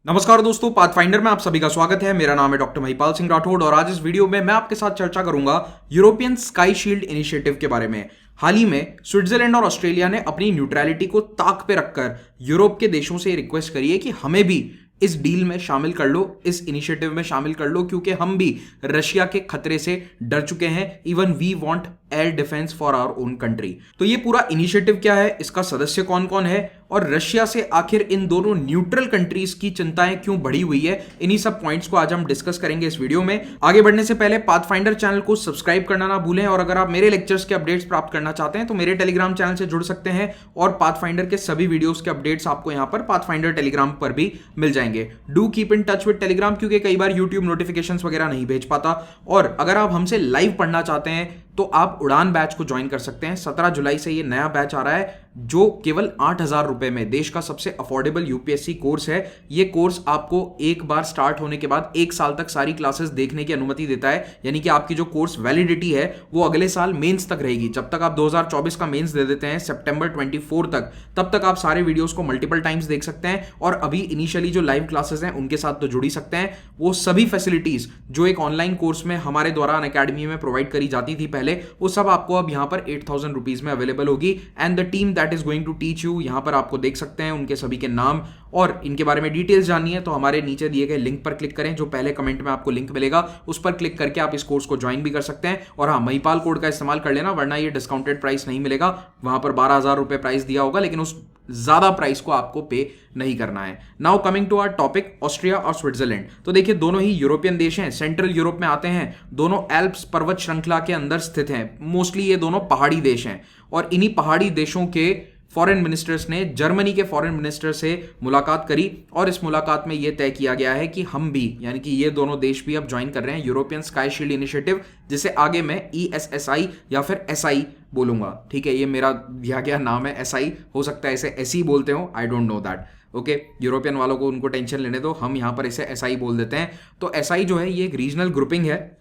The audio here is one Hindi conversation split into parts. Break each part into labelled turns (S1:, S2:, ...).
S1: नमस्कार दोस्तों, पाथफाइंडर में आप सभी का स्वागत है। मेरा नाम है डॉक्टर महिपाल सिंह राठौड़ और आज इस वीडियो में मैं आपके साथ चर्चा करूंगा यूरोपियन स्काई शील्ड इनिशिएटिव के बारे में। हाल ही में स्विट्जरलैंड और ऑस्ट्रेलिया ने अपनी न्यूट्रलिटी को ताक पे रखकर यूरोप के देशों से रिक्वेस्ट करी है कि हमें भी इस डील में शामिल कर लो, इस इनिशिएटिव में शामिल कर लो, क्योंकि हम भी रशिया के खतरे से डर चुके हैं। Even we want air defence for our own country. तो ये पूरा इनिशिएटिव क्या है, इसका सदस्य कौन कौन है और रशिया से आखिर इन दोनों न्यूट्रल कंट्रीज की चिंताएं क्यों बढ़ी हुई है, इन्हीं सब पॉइंट्स को आज हम डिस्कस करेंगे इस वीडियो में। आगे बढ़ने से पहले पाथफाइंडर चैनल को सब्सक्राइब करना ना भूलें और अगर आप मेरे लेक्चर्स के अपडेट्स प्राप्त करना चाहते हैं तो मेरे टेलीग्राम चैनल से जुड़ सकते हैं और पाथफाइंडर के सभी वीडियोस के अपडेट्स आपको यहां पर पाथफाइंडर टेलीग्राम पर भी मिल जाएंगे। Do keep in touch with Telegram, क्योंकि कई बार यूट्यूब नोटिफिकेशंस वगैरह नहीं भेज पाता। और अगर आप हमसे लाइव पढ़ना चाहते हैं तो आप उड़ान बैच को ज्वाइन कर सकते हैं। 17 जुलाई से ये नया बैच आ रहा है जो केवल 8,000 रुपए में देश का सबसे अफोर्डेबल यूपीएससी कोर्स है। ये कोर्स आपको एक बार स्टार्ट होने के बाद 1 साल तक सारी क्लासेस देखने की अनुमति देता है, यानी कि आपकी जो कोर्स वैलिडिटी है वो अगले साल मेंस तक रहेगी। जब तक आप 2024 का मेंस दे देते हैं सितंबर 24 तक, तब तक आप सारे वीडियोस को मल्टीपल टाइम्स देख सकते हैं और अभी इनिशियली जो लाइव क्लासेस हैं उनके साथ तो जुड़ ही सकते हैं। वो सभी फैसिलिटीज जो एक ऑनलाइन कोर्स में हमारे द्वारा अनअकैडमी में प्रोवाइड करी जाती थी पहले, वो सब आपको अब यहां पर 8,000 रुपीज में अवेलेबल होगी। And the team that is going to teach you, यहां पर आपको देख सकते हैं उनके सभी के नाम और इनके बारे में डिटेल्स जाननी है तो हमारे नीचे दिए गए लिंक पर क्लिक करें, जो पहले कमेंट में आपको लिंक मिलेगा, उस पर क्लिक करके आप इस कोर्स को ज्वाइन भी कर सकते हैं। और हाँ, महिपाल कोड का इस्तेमाल कर लेना, वरना ये डिस्काउंटेड प्राइस नहीं मिलेगा। वहां पर 12,000 रुपए प्राइस दिया होगा, लेकिन उस ज्यादा प्राइस को आपको पे नहीं करना है। Now coming to our topic, Austria और स्विट्जरलैंड। तो देखिए, दोनों ही यूरोपियन देश हैं, सेंट्रल यूरोप में आते हैं, दोनों एल्प्स पर्वत श्रृंखला के अंदर स्थित हैं। मोस्टली ये दोनों पहाड़ी देश हैं और इन्हीं पहाड़ी देशों के फॉरेन मिनिस्टर्स ने जर्मनी के फॉरेन मिनिस्टर से मुलाकात करी और इस मुलाकात में यह तय किया गया है कि हम भी, यानी कि ये दोनों देश भी अब ज्वाइन कर रहे हैं यूरोपियन स्काई शील्ड इनिशिएटिव, जिसे आगे मैं ESSI या फिर SI बोलूंगा। ठीक है, ये मेरा दिया गया नाम है, SI हो सकता है इसे ऐसी बोलते हो, I don't know that. Okay, European वालों को उनको टेंशन लेने दो, हम यहां पर इसे SI बोल देते हैं। तो SI जो है ये एक रीजनल ग्रुपिंग है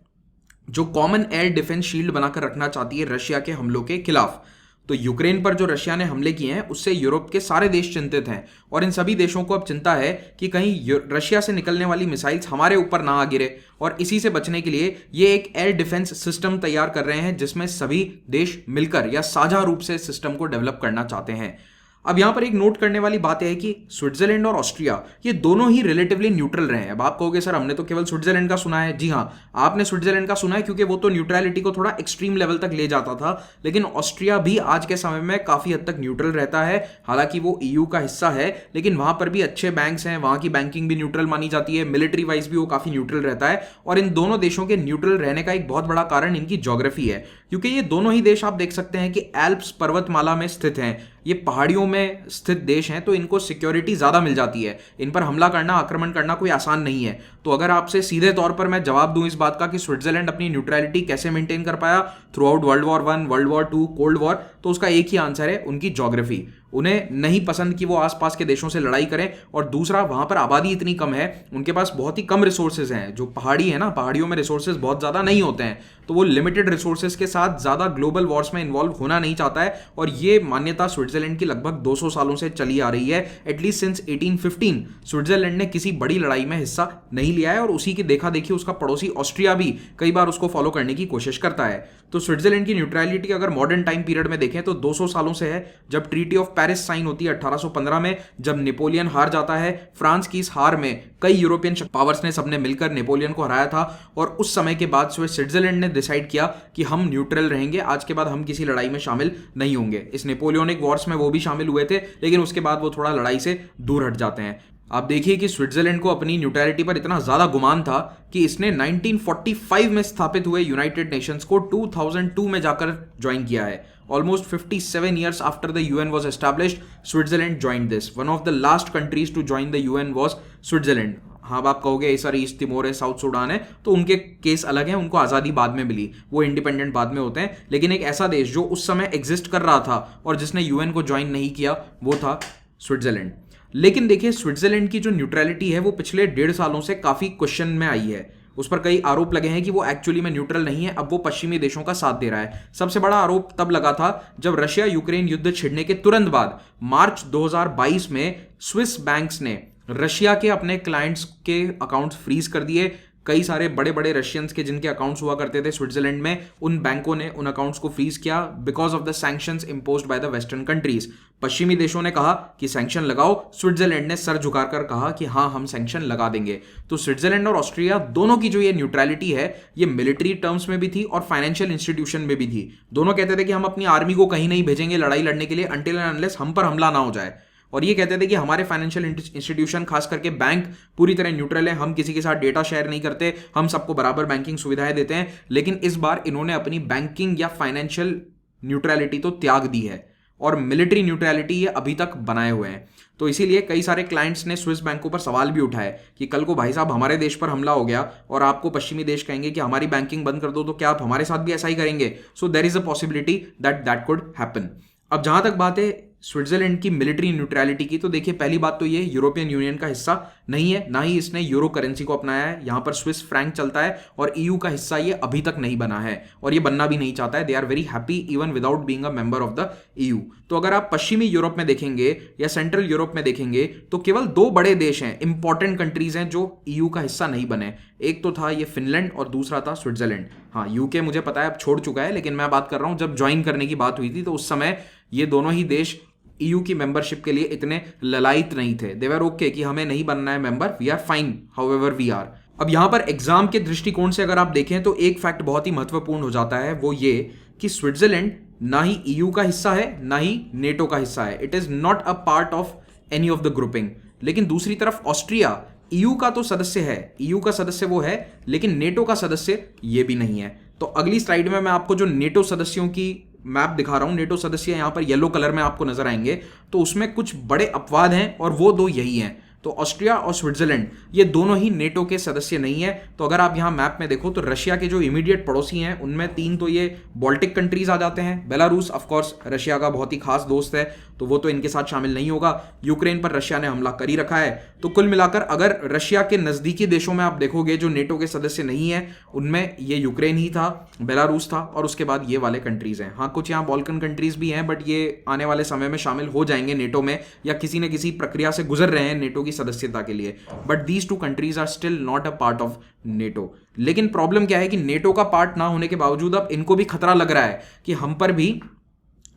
S1: जो कॉमन एयर डिफेंस शील्ड बनाकर रखना चाहती है रशिया के हमलों के खिलाफ। तो यूक्रेन पर जो रशिया ने हमले किए हैं उससे यूरोप के सारे देश चिंतित हैं और इन सभी देशों को अब चिंता है कि कहीं रशिया से निकलने वाली मिसाइल्स हमारे ऊपर ना आ गिरे, और इसी से बचने के लिए ये एक एयर डिफेंस सिस्टम तैयार कर रहे हैं जिसमें सभी देश मिलकर या साझा रूप से सिस्टम को डेवलप करना चाहते हैं। अब यहां पर एक नोट करने वाली बात है कि स्विट्जरलैंड और ऑस्ट्रिया ये दोनों ही रिलेटिवली न्यूट्रल रहे हैं। अब आप कहोगे सर हमने तो केवल स्विट्जरलैंड का सुना है। जी हां, आपने स्विट्जरलैंड का सुना है क्योंकि वो तो न्यूट्रलिटी को थोड़ा एक्सट्रीम लेवल तक ले जाता था, लेकिन ऑस्ट्रिया भी आज के समय में काफी हद तक न्यूट्रल रहता है। हालांकि वो EU का हिस्सा है, लेकिन वहां पर भी अच्छे बैंक्स हैं, वहां की बैंकिंग भी न्यूट्रल मानी जाती है, मिलिट्री वाइज भी वो काफी न्यूट्रल रहता है। और इन दोनों देशों के न्यूट्रल रहने का एक बहुत बड़ा कारण इनकी ज्योग्राफी है, क्योंकि ये दोनों ही देश आप देख सकते हैं कि एल्प्स पर्वतमाला में स्थित हैं, ये पहाड़ियों में स्थित देश हैं, तो इनको सिक्योरिटी ज्यादा मिल जाती है। इन पर हमला करना, आक्रमण करना कोई आसान नहीं है। तो अगर आपसे सीधे तौर पर मैं जवाब दूं इस बात का कि स्विट्जरलैंड अपनी न्यूट्रलिटी कैसे मेंटेन कर पाया through out world war 1, world war 2, cold war, तो उसका एक ही आंसर है, उनकी ज्योग्राफी। उन्हें नहीं पसंद कि वो आसपास के देशों से लड़ाई करें, और दूसरा वहां पर आबादी इतनी कम है, उनके पास बहुत ही कम रिसोर्सेज हैं। जो पहाड़ी है ना, पहाड़ियों में रिसोर्सेज बहुत ज्यादा नहीं होते हैं, तो वो लिमिटेड रिसोर्सेज के साथ ज्यादा ग्लोबल वॉर्स में इन्वॉल्व होना नहीं चाहता है। और ये मान्यता स्विट्जरलैंड की लगभग 200 सालों से चली आ रही है। एटलीस्ट सिंस 1815 स्विट्जरलैंड ने किसी बड़ी लड़ाई में हिस्सा नहीं लिया है और उसी की देखा देखी उसका पड़ोसी ऑस्ट्रिया भी कई बार उसको फॉलो करने की कोशिश करता है। तो स्विट्जरलैंड की न्यूट्रलिटी अगर मॉडर्न टाइम पीरियड में देखें तो 200 सालों से है। जब ट्रीटी ऑफ पेरिस साइन होती है 1815 में, जब नेपोलियन हार जाता है, फ्रांस की इस हार में कई यूरोपियन पावर्स ने सबने मिलकर नेपोलियन को हराया था, और उस समय के बाद स्विट्जरलैंड ने डिसाइड किया कि हम न्यूट्रल रहेंगे, आज के बाद हम किसी लड़ाई में शामिल नहीं होंगे। इस नेपोलियनिक वॉर्स में वो भी शामिल हुए थे, लेकिन उसके बाद वो थोड़ा लड़ाई से दूर हट जाते हैं। आप देखिए कि स्विट्जरलैंड को अपनी न्यूट्रलिटी पर इतना ज्यादा गुमान था कि इसने 1945 में स्थापित हुए यूनाइटेड नेशंस को 2002 में जाकर ज्वाइन किया है। Almost 57 years after the UN was established, Switzerland joined this. One of the last countries to join the UN was Switzerland. हाँ, अब आप कहोगे सर ईस्ट तिमोर है, साउथ सूडान है, तो उनके केस अलग हैं, उनको आज़ादी बाद में मिली, वो इंडिपेंडेंट बाद में होते हैं। लेकिन एक ऐसा देश जो उस समय एग्जिस्ट कर रहा था और जिसने UN को ज्वाइन नहीं किया, वो था स्विट्जरलैंड। लेकिन देखिए, स्विट्जरलैंड की जो न्यूट्रलिटी है वो पिछले 1.5 सालों से काफ़ी क्वेश्चन में आई है। उस पर कई आरोप लगे हैं कि वो एक्चुअली में न्यूट्रल नहीं है, अब वो पश्चिमी देशों का साथ दे रहा है। सबसे बड़ा आरोप तब लगा था जब रशिया यूक्रेन युद्ध छिड़ने के तुरंत बाद मार्च 2022 में स्विस बैंक्स ने रशिया के अपने क्लाइंट्स के अकाउंट्स फ्रीज कर दिए। कई सारे बड़े बड़े रशियंस के जिनके अकाउंट्स हुआ करते थे स्विट्जरलैंड में, उन बैंकों ने उन अकाउंट्स को फ्रीज किया because of the sanctions imposed by the western countries. पश्चिमी देशों ने कहा कि सैंक्शन लगाओ, स्विट्जरलैंड ने सर झुकाकर कहा कि हाँ हम सैंक्शन लगा देंगे। तो स्विट्जरलैंड और ऑस्ट्रिया दोनों की जो ये न्यूट्रलिटी है ये मिलिट्री टर्म्स में भी थी और फाइनेंशियल इंस्टीट्यूशन में भी थी। दोनों कहते थे कि हम अपनी आर्मी को कहीं नहीं भेजेंगे लड़ाई लड़ने के लिए अनटिल एंड अनलेस हम पर हमला ना हो जाए। और ये कहते थे कि हमारे फाइनेंशियल इंस्टीट्यूशन खास करके बैंक पूरी तरह न्यूट्रल है, हम किसी के साथ डेटा शेयर नहीं करते, हम सबको बराबर बैंकिंग सुविधाएं देते हैं। लेकिन इस बार इन्होंने अपनी बैंकिंग या फाइनेंशियल न्यूट्रलिटी तो त्याग दी है और मिलिट्री न्यूट्रलिटी ये अभी तक बनाए हुए हैं। तो इसीलिए कई सारे क्लाइंट्स ने स्विस बैंकों पर सवाल भी उठाए कि कल को भाई साहब हमारे देश पर हमला हो गया और आपको पश्चिमी देश कहेंगे कि हमारी बैंकिंग बंद कर दो, तो क्या आप हमारे साथ भी ऐसा ही करेंगे? So there is a possibility that could happen. अब जहां तक बात है स्विट्जरलैंड की मिलिट्री न्यूट्रलिटी की, तो देखिए पहली बात तो ये यूरोपियन यूनियन का हिस्सा नहीं है, ना ही इसने यूरो करेंसी को अपनाया है। यहां पर स्विस फ्रैंक चलता है और ईयू का हिस्सा ये अभी तक नहीं बना है और ये बनना भी नहीं चाहता है। They are very happy even without being a member of the EU. तो अगर आप पश्चिमी यूरोप में देखेंगे या सेंट्रल यूरोप में देखेंगे तो केवल दो बड़े देश हैं, इंपॉर्टेंट कंट्रीज हैं जो ईयू का हिस्सा नहीं बने। एक तो था ये फिनलैंड और दूसरा था स्विट्जरलैंड। हाँ, यूके मुझे पता है अब छोड़ चुका है, लेकिन मैं बात कर रहा हूं जब ज्वाइन करने की बात हुई थी तो उस समय ये दोनों ही देश ईयू की मेंबरशिप के लिए इतने ललायत नहीं थे। दे वर ओके कि हमें नहीं बनना है member, we are fine however we are. अब यहां पर एग्जाम के दृष्टिकोण से अगर आप देखें तो एक फैक्ट बहुत ही महत्वपूर्ण हो जाता है, वो ये कि स्विट्जरलैंड ना ही ईयू का हिस्सा है ना ही नेटो का हिस्सा है। It is not a part of any of the grouping. लेकिन दूसरी तरफ ऑस्ट्रिया ईयू का तो सदस्य है, ईयू का सदस्य वो है, लेकिन नेटो का सदस्य ये भी नहीं है। तो अगली स्लाइड में मैं आपको जो नेटो सदस्यों की मैप दिखा रहा हूं, नेटो सदस्य यहां पर येलो कलर में आपको नजर आएंगे, तो उसमें कुछ बड़े अपवाद हैं और वो दो यही हैं। तो ऑस्ट्रिया और स्विट्जरलैंड ये दोनों ही नेटो के सदस्य नहीं है। तो अगर आप यहां मैप में देखो तो रशिया के जो इमीडिएट पड़ोसी हैं उनमें तीन तो ये बाल्टिक कंट्रीज आ जाते हैं। बेलारूस ऑफ कोर्स रशिया का बहुत ही खास दोस्त है, तो वो तो इनके साथ शामिल नहीं होगा। यूक्रेन पर रशिया ने हमला कर ही रखा है। तो कुल मिलाकर अगर रशिया के नजदीकी देशों में आप देखोगे जो नेटो के सदस्य नहीं है, उनमें ये यूक्रेन ही था, बेलारूस था और उसके बाद ये वाले कंट्रीज हैं। हाँ, कुछ यहाँ बॉल्कन कंट्रीज भी हैं, बट ये आने वाले समय में शामिल हो जाएंगे नेटो में या किसी न किसी प्रक्रिया से गुजर रहे हैं नेटो की सदस्यता के लिए। But these two countries are still not a part of NATO. लेकिन प्रॉब्लम क्या है कि नेटो का पार्ट ना होने के बावजूद अब इनको भी खतरा लग रहा है कि हम पर भी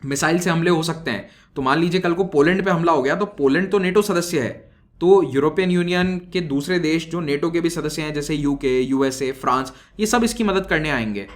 S1: मिसाइल से हमले हो सकते हैं। तो मान लीजिए कल को पोलैंड पे हमला हो गया, तो पोलैंड तो नेटो सदस्य है, तो यूरोपियन यूनियन के दूसरे देश जो नेटो के भी सदस्य हैं जैसे यूके, यूएसए, फ्रांस, ये सब इसकी मदद करने आएंगे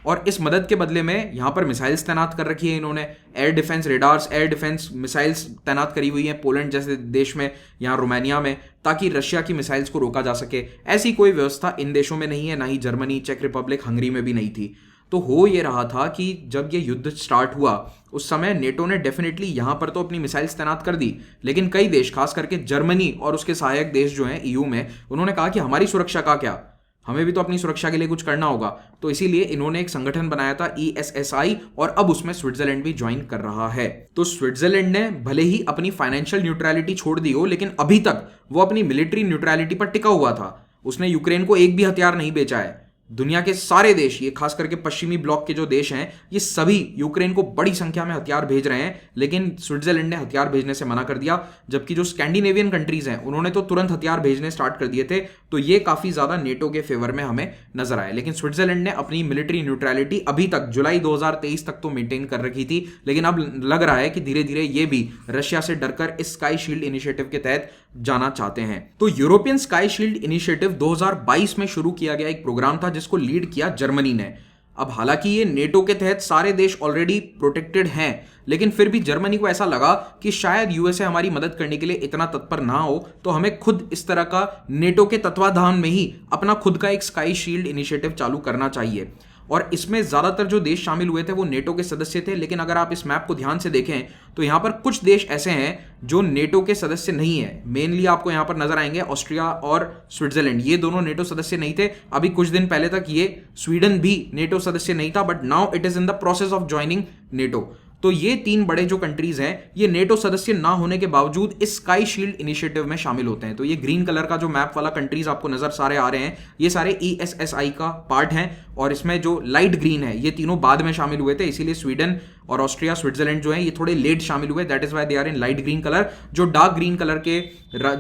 S1: और इस मदद के बदले में यहाँ पर मिसाइल्स तैनात कर रखी है इन्होंने। Air defence radars, air defence missiles तैनात करी हुई हैं पोलैंड जैसे देश में, यहाँ रोमानिया में, ताकि रशिया की मिसाइल्स को रोका जा सके। ऐसी कोई व्यवस्था इन देशों में नहीं है, ना ही जर्मनी, चेक रिपब्लिक, हंगरी में भी नहीं थी। तो हो ये रहा था कि जब ये युद्ध स्टार्ट हुआ उस समय नेटो ने डेफिनेटली यहाँ पर तो अपनी मिसाइल्स तैनात कर दी, लेकिन कई देश खास करके जर्मनी और उसके सहायक देश जो हैं ईयू में, उन्होंने कहा कि हमारी सुरक्षा का क्या, हमें भी तो अपनी सुरक्षा के लिए कुछ करना होगा। तो इसीलिए इन्होंने एक संगठन बनाया था ESSI और अब उसमें स्विट्जरलैंड भी ज्वाइन कर रहा है। तो स्विट्जरलैंड ने भले ही अपनी फाइनेंशियल न्यूट्रलिटी छोड़ दी हो, लेकिन अभी तक वो अपनी मिलिट्री न्यूट्रलिटी पर टिका हुआ था। उसने यूक्रेन को एक भी हथियार नहीं बेचा है। दुनिया के सारे देश, ये खास करके पश्चिमी ब्लॉक के जो देश हैं, ये सभी यूक्रेन को बड़ी संख्या में हथियार भेज रहे हैं, लेकिन स्विट्जरलैंड ने हथियार भेजने से मना कर दिया। जबकि जो स्कैंडिनेवियन कंट्रीज हैं उन्होंने तो तुरंत हथियार भेजने स्टार्ट कर दिए थे। तो ये काफी ज्यादा नेटो के फेवर में हमें नजर आया। लेकिन स्विट्जरलैंड ने अपनी मिलिट्री न्यूट्रलिटी अभी तक जुलाई 2023 तक तो मेंटेन कर रखी थी, लेकिन अब लग रहा है कि धीरे धीरे ये भी रशिया से डरकर इस स्काई शील्ड इनिशिएटिव के तहत जाना चाहते हैं। तो यूरोपियन स्काई शील्ड इनिशिएटिव 2022 में शुरू किया गया एक प्रोग्राम था जिसको लीड किया जर्मनी ने। अब हालांकि ये नेटो के तहत सारे देश ऑलरेडी प्रोटेक्टेड हैं, लेकिन फिर भी जर्मनी को ऐसा लगा कि शायद यूएसए हमारी मदद करने के लिए इतना तत्पर ना हो, तो हमें खुद इस तरह का नेटो के तत्वाधान में ही अपना खुद का एक स्काई शील्ड इनिशिएटिव चालू करना चाहिए। और इसमें ज्यादातर जो देश शामिल हुए थे वो नेटो के सदस्य थे, लेकिन अगर आप इस मैप को ध्यान से देखें तो यहाँ पर कुछ देश ऐसे हैं जो नेटो के सदस्य नहीं है। मेनली आपको यहाँ पर नजर आएंगे ऑस्ट्रिया और स्विट्जरलैंड, ये दोनों नेटो सदस्य नहीं थे। अभी कुछ दिन पहले तक ये स्वीडन भी नेटो सदस्य नहीं था, but now it is in the process of joining NATO. तो ये तीन बड़े जो कंट्रीज हैं ये नेटो सदस्य ना होने के बावजूद इस स्काई शील्ड इनिशिएटिव में शामिल होते हैं। तो ये ग्रीन कलर का जो मैप वाला कंट्रीज आपको नजर सारे आ रहे हैं, ये सारे ESSI का पार्ट हैं और इसमें जो लाइट ग्रीन है ये तीनों बाद में शामिल हुए थे, इसीलिए स्वीडन और ऑस्ट्रिया स्विट्जरलैंड जो है ये थोड़े लेट शामिल हुए, that is why they are in light green colour. जो डार्क ग्रीन कलर के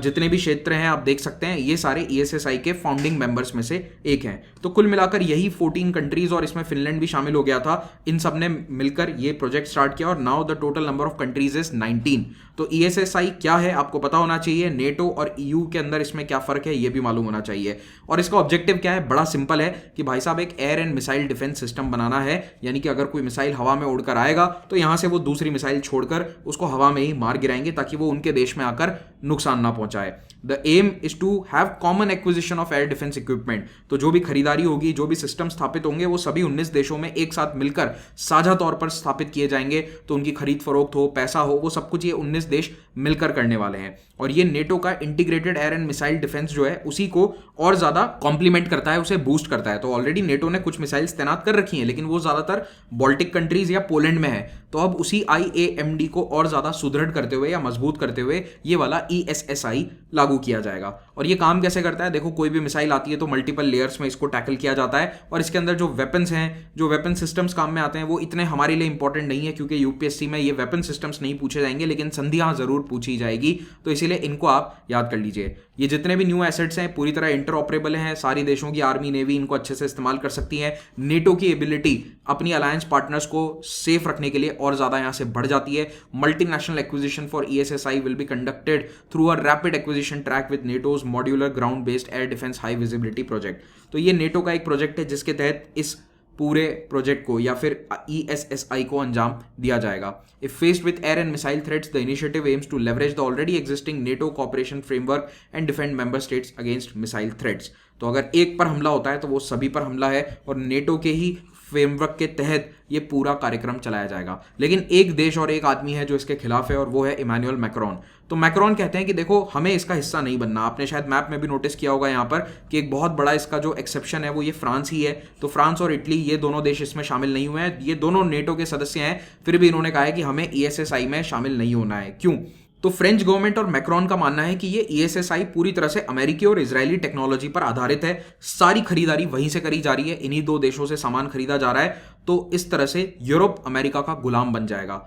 S1: जितने भी क्षेत्र हैं आप देख सकते हैं ये सारे ESSI के फाउंडिंग मेंबर्स में से एक हैं। तो कुल मिलाकर यही 14 कंट्रीज और इसमें फिनलैंड भी शामिल हो गया था, इन सब ने मिलकर ये प्रोजेक्ट स्टार्ट किया और now the total number of countries is 19। तो ESSI क्या है आपको पता होना चाहिए, नेटो और EU के अंदर इसमें क्या फर्क है ये भी मालूम होना चाहिए। और इसका ऑब्जेक्टिव क्या है, बड़ा सिंपल है कि भाई साहब एक air and missile defence system बनाना है, यानी कि अगर कोई मिसाइल हवा में उड़कर आएगा तो यहां से वो दूसरी मिसाइल छोड़कर उसको हवा में ही मार गिराएंगे ताकि वो उनके देश में आकर नुकसान ना पहुंचाए। The aim is to have common acquisition of air defence equipment. तो जो भी खरीदारी होगी, जो भी सिस्टम स्थापित होंगे वो सभी 19 देशों में एक साथ मिलकर साझा तौर पर स्थापित किए जाएंगे। तो उनकी खरीद फरोख्त हो, पैसा हो, वो सब कुछ ये 19 देश मिलकर करने वाले हैं। और ये नेटो का integrated air and missile defence जो है उसी को और ज्यादा कॉम्प्लीमेंट करता है, उसे बूस्ट करता है। तो ऑलरेडी नेटो ने कुछ मिसाइल्स तैनात कर रखी हैं, लेकिन वो ज्यादातर बाल्टिक कंट्रीज या पोलैंड में है। तो अब उसी IAMD को और ज्यादा सुदृढ़ करते हुए या मजबूत करते हुए ये वाला ESSI लागू किया जाएगा। और ये काम कैसे करता है, देखो कोई भी मिसाइल आती है तो मल्टीपल लेयर्स में इसको टैकल किया जाता है और इसके अंदर जो वेपन्स हैं, जो वेपन सिस्टम्स काम में आते हैं वो इतने हमारे लिए इंपॉर्टेंट नहीं है, क्योंकि UPSC में ये वेपन सिस्टम्स नहीं पूछे जाएंगे, लेकिन संधियां जरूर पूछी जाएगी। तो इसीलिए इनको आप याद कर लीजिए। ये जितने भी न्यू एसेट्स हैं पूरी तरह इंटरऑपरेबल हैं, सारी देशों की आर्मी नेवी इनको अच्छे से इस्तेमाल कर सकती है। नेटो की एबिलिटी अपनी अलायंस पार्टनर्स को सेफ रखने के लिए और ज्यादा यहां से बढ़ जाती है। Multinational acquisition for ESSI will be conducted through a rapid acquisition track with NATO's modular ground based air defence high visibility project. तो ये नेटो का एक प्रोजेक्ट है जिसके तहत इस पूरे प्रोजेक्ट को या फिर ESSI को अंजाम दिया जाएगा। If faced with air and missile threats the initiative aims to leverage the already existing NATO cooperation framework and defend member states against missile threats. तो अगर एक पर हमला होता है तो वो सभी पर हमला है और नेटो के ही फ्रेमवर्क के तहत ये पूरा कार्यक्रम चलाया जाएगा। लेकिन एक देश और एक आदमी है जो इसके खिलाफ है और वो है इमैनुअल मैक्रोन। तो मैक्रोन कहते हैं कि देखो हमें इसका हिस्सा नहीं बनना। आपने शायद मैप में भी नोटिस किया होगा यहाँ पर कि एक बहुत बड़ा इसका जो एक्सेप्शन है वो ये फ्रांस ही है। तो फ्रांस और इटली ये दोनों देश इसमें शामिल नहीं हुए हैं, ये दोनों नेटो के सदस्य हैं, फिर भी इन्होंने कहा है कि हमें ESSI में शामिल नहीं होना है। क्यों? तो फ्रेंच गवर्नमेंट और मैक्रोन का मानना है कि ये ESSI पूरी तरह से अमेरिकी और इजरायली टेक्नोलॉजी पर आधारित है, सारी खरीदारी वहीं से करी जा रही है, इन्हीं दो देशों से सामान खरीदा जा रहा है। तो इस तरह से यूरोप अमेरिका का गुलाम बन जाएगा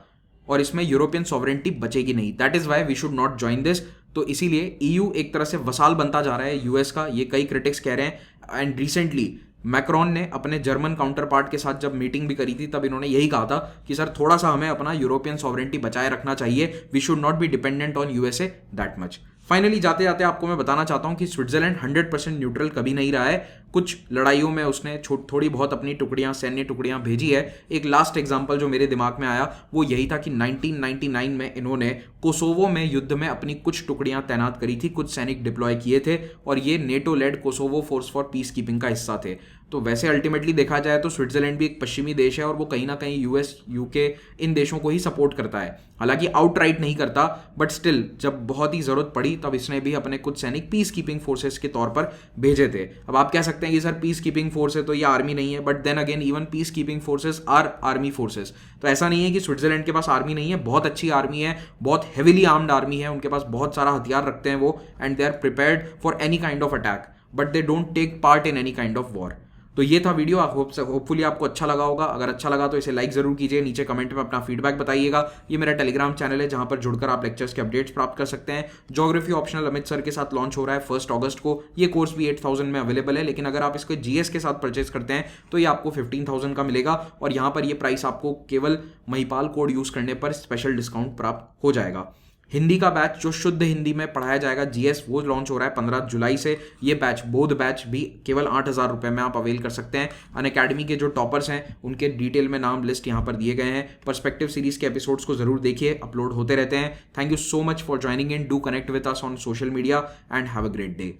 S1: और इसमें यूरोपियन सॉवरेंटी बचेगी नहीं। That is why we should not join this. तो इसीलिए EU एक तरह से वसाल बनता जा रहा है US का, ये कई क्रिटिक्स कह रहे हैं। एंड रिसेंटली मैक्रोन ने अपने जर्मन काउंटर पार्ट के साथ जब मीटिंग भी करी थी तब इन्होंने यही कहा था कि सर थोड़ा सा हमें अपना यूरोपियन सॉवरेंटी बचाए रखना चाहिए, we should not be dependent on USA that much. Finally जाते जाते आपको मैं बताना चाहता हूं कि स्विट्जरलैंड 100% न्यूट्रल कभी नहीं रहा है। कुछ लड़ाइयों में उसने थोड़ी बहुत अपनी टुकड़ियां, सैन्य टुकड़ियां भेजी है। एक लास्ट एग्जांपल जो मेरे दिमाग में आया वो यही था कि 1999 में इन्होंने कोसोवो में युद्ध में अपनी कुछ टुकड़ियां तैनात करी थी, कुछ सैनिक डिप्लॉय किए थे और ये NATO led Kosovo force for peace keeping का हिस्सा थे। तो वैसे अल्टीमेटली देखा जाए तो स्विट्जरलैंड भी एक पश्चिमी देश है और वो कहीं ना कहीं US, UK इन देशों को ही सपोर्ट करता है, हालांकि आउटराइट नहीं करता, बट स्टिल जब बहुत ही जरूरत पड़ी तब इसने भी अपने कुछ सैनिक पीस कीपिंग फोर्सेस के तौर पर भेजे थे। अब आप कह सकते हैं कि सर पीस कीपिंग फोर्स है तो ये आर्मी नहीं है, but then again even peace keeping forces are army forces. तो ऐसा नहीं है कि स्विट्जरलैंड के पास आर्मी नहीं है, बहुत अच्छी आर्मी है, बहुत हेविली आर्म्ड आर्मी है, उनके पास बहुत सारा हथियार रखते हैं वो, and they are prepared for any kind of attack, but they don't take part in any kind of war. तो ये था वीडियो, होपफुली आपको अच्छा लगा होगा। अगर अच्छा लगा तो इसे लाइक जरूर कीजिए, नीचे कमेंट में अपना फीडबैक बताइएगा। ये मेरा टेलीग्राम चैनल है जहां पर जुड़कर आप लेक्चर्स के अपडेट्स प्राप्त कर सकते हैं। ज्योग्राफी ऑप्शनल अमित सर के साथ लॉन्च हो रहा है 1 अगस्त को। ये कोर्स भी 8000 में अवेलेबल है, लेकिन अगर आप इसको GS के साथ परचेज करते हैं तो ये आपको 15000 का मिलेगा और यहाँ पर ये प्राइस आपको केवल महिपाल कोड यूज करने पर स्पेशल डिस्काउंट प्राप्त हो जाएगा। हिंदी का बैच जो शुद्ध हिंदी में पढ़ाया जाएगा GS, वो लॉन्च हो रहा है 15 जुलाई से। ये बैच बोध बैच भी केवल 8000 रुपये में आप अवेल कर सकते हैं। अनअकैडमी के जो टॉपर्स हैं उनके डिटेल में नाम लिस्ट यहाँ पर दिए गए हैं। पर्सपेक्टिव सीरीज के एपिसोड्स को जरूर देखिए, अपलोड होते रहते हैं। Thank you so much for joining in, do connect with us on social media and have a great day.